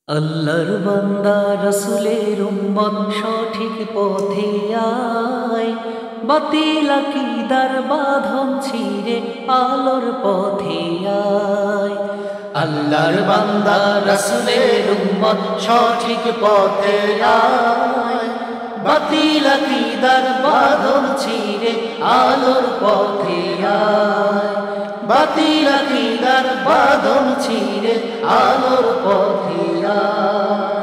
আল্লাহর বান্দা রাসূলের উম্মত সঠিক পথে আয়, বাতিল আকীদার বাঁধন ছিঁড়ে আলোর পথে আয়। আল্লাহর বান্দা রাসূলের উম্মত সঠিক পথে আয়, বাতিল আকীদার বাঁধন ছিঁড়ে আলোর পথে আয়। বাতিল আকীদার বাঁধন ছিঁড়ে আলোর পথে আয়।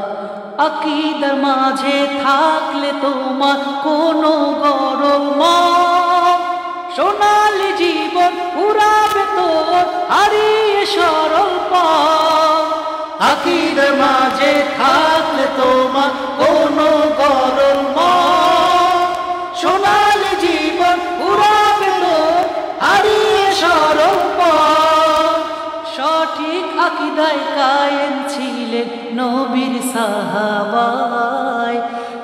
আকীদার মাঝে থাকলে তোমার কোনো গরম মন, সোনালি জীবন পুরাবে তোর হারিয়ে সরল পথ। আকীদার মাঝে থাকলে তোমার কোনো গরম মন, সোনালি জীবন পুরাবে তোর হারিয়ে সরল পথ। সঠিক আকীদায় কায়েম ছিলেন নবীর সাহাবায়,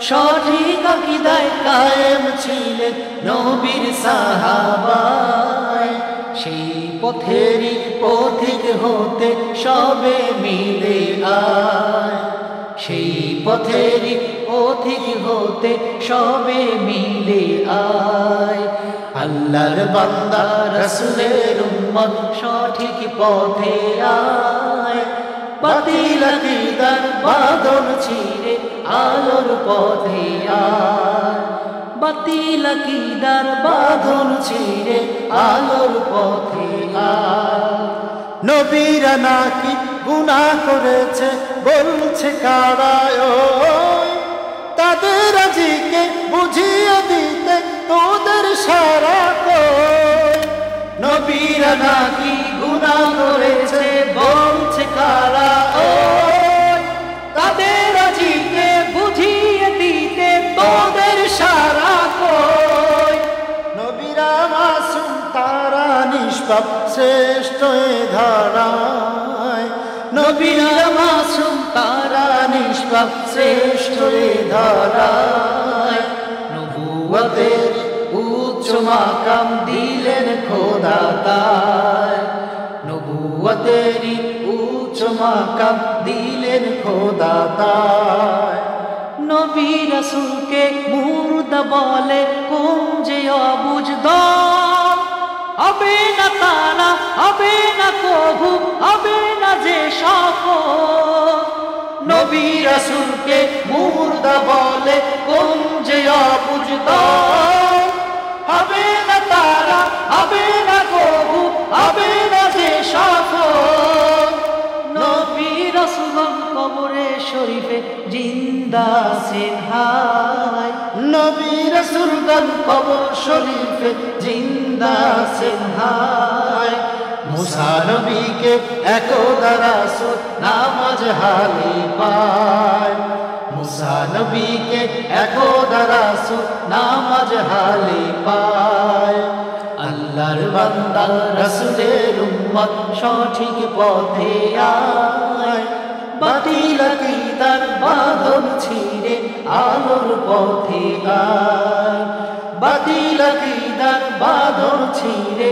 সঠিক আকীদায় কায়েম ছিলেন নবীর সাহাবায়। সেই পথেরই পথিক হতে সবে মিলে আয়, সেই পথেরই পথিক হতে সবে মিলে আয়। আল্লাহর বান্দা রাসূলের উম্মত সঠিক পথে আয়, বাতিল আকীদার বাঁধন ছিঁড়ে আলোর পথে আয়। বাতিল আকীদার বাঁধন ছিঁড়ে আলোর পথে আয়। নবীরা নাকি গুনাহ করেছে বলছে কারা, তাদের আজিকে বুঝিয়ে দিতে তোদের সারা কই। নবীরা নাকি গুনাহ করেছে বলছে কারা, তাদের আজিকে বুঝিয়ে দিতে তোদের সারা কই। নবীরা মাসুম তারা নিষ্পাপ শ্রেষ্ঠ এ ধারায়, নবীরা মাসুম তারা নিষ্পাপ শ্রেষ্ঠ এ ধারায়। নবুয়তের উচ্চ মাকাম দিলেন খোদা তাই, নবুয়তের উচ্চ মাকাম দিলেন খোদা তাই। নবী রাসূলকে মুর্দা বলে কোন যে অবুঝ দল, হবে না তারা হবে না কভু হবে না যে সফল। নবী রাসূলকে মুর্দা বলে কোন যে অবুঝ দল, হবে না তারা হবে না কভু হবে না যে সফল। নবী রাসূলগণ কবরে শরীফে জিন্দা আছেন হায়, নবী রাসূলগণ কবর শরীফে জিন্দা আছেন হায়। মুসা নবীকে একদা রাসূল নামাজ হালে পায়, মুসা নবীকে একদা রাসূল নামাজ হালে পায়। আল্লাহর বান্দা রাসূলের উম্মত সঠিক পথে আয়, বাতিল আকীদার বাঁধন ছিঁড়ে আলোর পথে আয়। বাতিল আকীদার বাঁধন ছিঁড়ে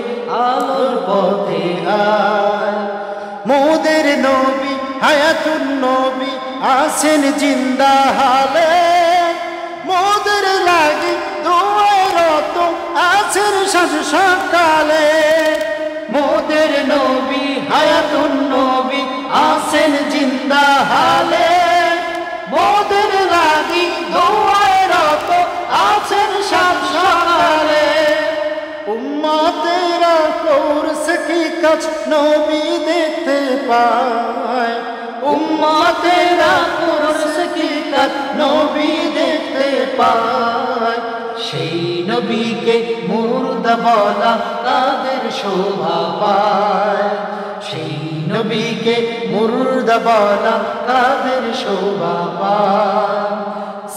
আলোর পথে আয়। মোদের নবী হায়াতুন নবী আছেন জিন্দা হালে, মোদের লাগি দোয়ায় রত আছেন সাজ সকালে। মোদের নবী হায়াতুন নবী আছেন জিন্দা হালে, মোদের লাগি দোয়ায় রত আছেন সাজ সকালে। উম্মতেরা করছে কি কাজ নবী দেখতে পায়, উম্মতেরা করছে কি কাজ নবী দেখতে পায়। সেই নবীকে মুর্দা বলা কাদের শোভা পায়, সেই নবীকে মুর্দা বলা কাদের শোভা পায়।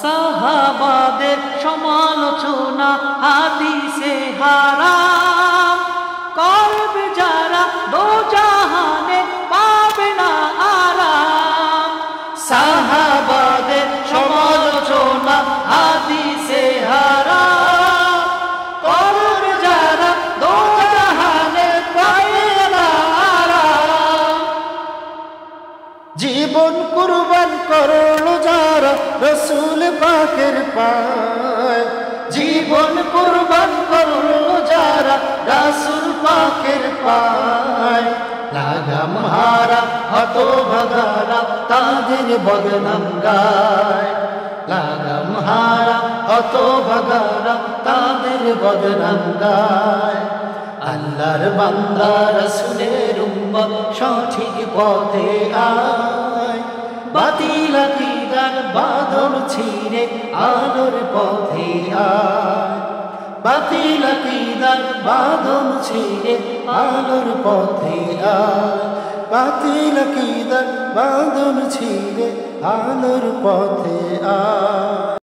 সাহাবাদের সমালোচনা হাদিসে হারাম, করবে যারা দোজাহানে পাবে না আরাম। সাহাবাদের সমালোচনা হাদিসে হারাম, করবে যারা দোজাহানে পাবে না আরাম। জীবন কুরবান করলো যারা রসুল পাকের পায়, জীবন কুরবান করলো যারা রাসূল পাকের পায়। লাগাম হারা হতভাগারা তাদের বদনাম গায়, লাগাম হারা হতভাগারা তাদের বদনাম গায়। আল্লাহর বান্দা রাসূলের উম্মত সঠিক পথে আয়, বাতিল আকীদার বাঁধন ছিঁড়ে আলোর পথে আয়, বাতিল আকীদার বাঁধন ছিঁড়ে আলোর পথে আয়, বাতিল আকীদার বাঁধন ছিঁড়ে আলোর পথে আয়।